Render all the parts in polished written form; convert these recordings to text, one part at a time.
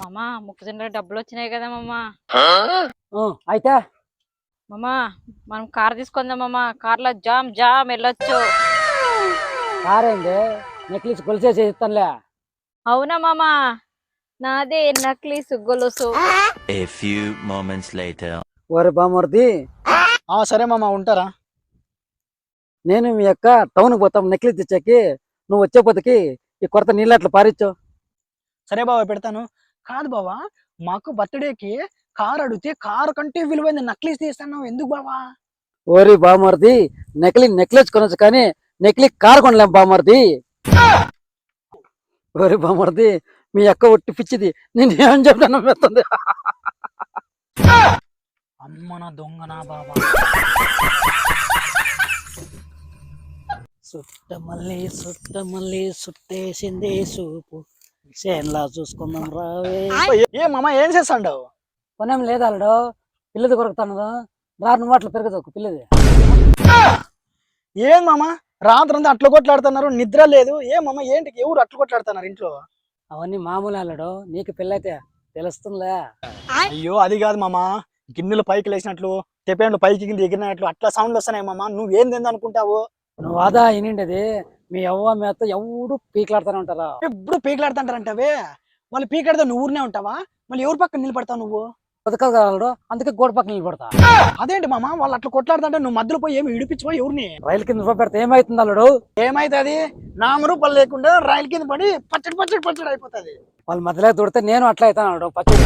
మామా మొక్కజొన్న డబ్బులు వచ్చినాయి కదా మామా. అయితే మామా మనం కార్ తీసుకుందాం మామా. కార్లో జామ్ జామ్ వెళ్ళొచ్చు. కారేంది నెక్లెస్ గొలుసేసి ఇస్తానులే. అవునా మామా, నాదే నక్లీస్ గొలుసు. A few moments later. ఓరే బామర్ది, సరే మామ ఉంటారా. నేను మీ యొక్క టౌన్కి పోతాం నెక్లెస్ తెచ్చాకి. నువ్వు వచ్చే పొద్దుకి ఈ కొరత నీళ్ళు అట్లా పారిచ్చు. సరే బాబా పెడతాను. కాదు బావా, మాకు బర్త్డేకి కారు అడిగితే కారు కంటే విలువైన నక్లీస్ తీస్తాను, ఎందుకు బావా? ఓరి బామర్ది, నెక్లెస్ కొనొచ్చు కానీ నెక్లెస్ కారు కొనలేం బామర్ది. ఓరి బామర్ది, మీ అక్క ఒట్టి పిచ్చిది, నేను ఏం చెప్తాను పెడుతుంది. అమ్మ నా దొంగనా బాబా. సుట్టమల్లి సుట్టేసింది సూపు చేన్లా చూసుకుందాం రావే. ఏ మామ ఏం చేస్తాండవు? కొనేం లేదాలడు, పిల్లది కొరకుతాను రాను మాటలు పెరగదు పిల్లది. ఏం మామ రాత్రంతా అట్లు కొట్లాడుతున్నారు, నిద్ర లేదు. ఏ మామ ఏంటి ఎవరు అట్లు కొట్లాడుతున్నారు ఇంట్లో? అవన్నీ మామూలు అల్లడు, నీకు పెళ్ళైతే తెలుస్తుందిలే. అయ్యో అది కాదు మామ, గిన్నెలు పైకి లేచినట్లు, తెప్పేండ్లు పైకి కింద ఎగిరినట్లు అట్లా సౌండ్లు వస్తున్నాయి మామ. నువ్వేం తిందనుకుంటావు? నువ్వు అదా ఇనిండేది, మీ అవ్వ మీ అత్త ఎవడు పీకలాడుతూనే ఉంటారా. ఎప్పుడు పీకలాడుతుంటారంటావే. మళ్ళీ పీకడితే నువ్వు ఊరినే ఉంటావా? మళ్ళీ ఎవరి పక్కన నిలబడతావు నువ్వు? బతకదు కలడు, అందుకే గోడ పక్కన నిలబడతా. అదేంటి మామ, వాళ్ళు అట్లా కొట్లాడుతుంటే నువ్వు మధ్యలో పోయి ఏమి ఇడిపించిపోయి ఎవరిని? రైలు కింద పెడితే ఏమైతుంది అల్లుడు? ఏమైతుంది? నామరూపాలు లేకుండా రైలు కింద పడి పచ్చడి పచ్చడి పచ్చడి అయిపోతుంది. వాళ్ళ మధ్యలో దొడితే నేను అట్లా అవుతాను అల్లుడు పచ్చడి.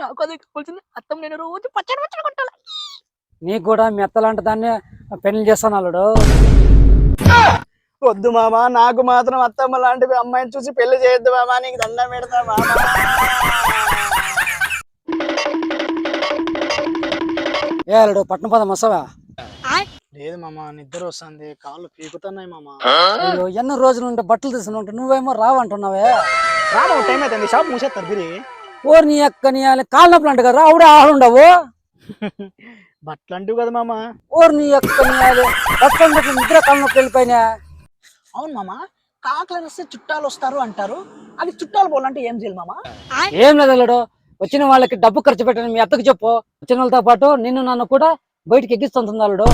నాకు అదే కావాల్సింది, అత్తం నేను రోజు పచ్చడి పచ్చడి కొట్టాలి. నీకు కూడా మీ అత్త లాంటి దాన్ని పెళ్లి చేస్తాను అల్లుడు. వద్దు మామ, నాకు మాత్రం అత్తమ్మ లాంటి అమ్మాయిని చూసి పెళ్లి చేయొద్దు మామ, నీకు దండం పెడతా మామ. ఏ అల్లుడు పట్నం పదం వస్తావా? లేదు మామ, నిద్ర వస్తుంది, కాళ్ళు పీకుతున్నాయి మామ. అయ్యో ఎన్నో రోజులు ఉంటే బట్టలు తీసుకుని ఉంటే నువ్వేమో రావంటున్నావే. రామ టైం అవుతుంది, షాప్ మూసేస్తారు బిరి. ఓరు నీ అక్క నీ కాళ్ళ నొప్పులు అంట కదా, ఆవిడ ఆడుండవు. బట్టలు అంటూ కదా మామ. ఓరు నీ అక్క నీ బట్టలు నిద్ర కాళ్ళ నొప్పి వెళ్ళిపోయినా. అవును మామ, కాకలు వస్తే చుట్టాలు వస్తారు అంటారు, అది చుట్టాలు పోవాలంటే ఏం చేయాలి మామ? ఏం లేదు అల్లుడు, వచ్చిన వాళ్ళకి డబ్బు ఖర్చు పెట్టని మీ అత్తకు చెప్పు. వచ్చిన వాళ్ళతో పాటు నిన్ను నన్ను కూడా బయటికి ఎక్కిస్తుంది అల్లుడు.